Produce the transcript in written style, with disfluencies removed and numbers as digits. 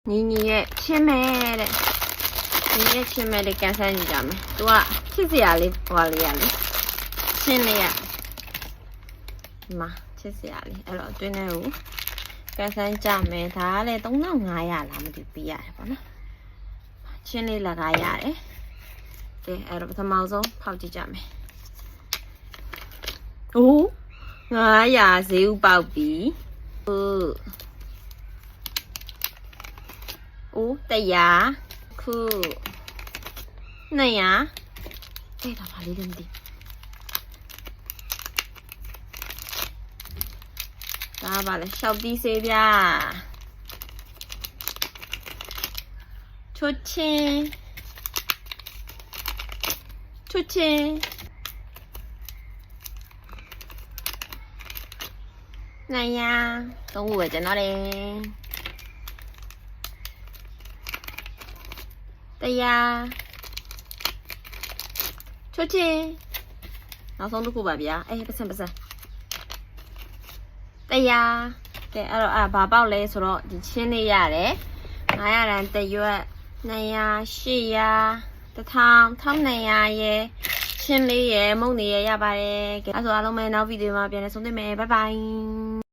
你也切没的，你也切没的干啥你家没？多切死呀哩，哇哩呀哩，切哩呀，妈切死呀哩，哎咯对呢哦，干啥家没？他嘞东南亚呀，那么就不呀，不呢，切哩那个呀嘞，对，哎咯，他毛走跑去家没？哦，哎呀，小宝贝，哦，对呀，酷，那呀，哎，他怕你认的。ဒါပါလေရှောက်တီးဆေးပြချိုချင်းနိုင်ရသုံးခုပဲကျွန်တော်လေတရားချိုချင်းနောက်ဆုံးတစ်ခုပါဗျာအေးပတ်စံတရားကဲအဲ့တော့ဘာပေါက်လဲဆိုတော့ဒီချင်းလေးရတယ်900ရန်တရွက်200 800 1000 1200ရဲ့ချင်းလေးရဲ့မုံနေရရပါတယ်ကဲအဲ့ဆိုအားလုံးပဲနောက်ဗီဒီယိုမှာပြန်လည်ဆုံတွေ့မယ်ဘိုင်ဘိုင်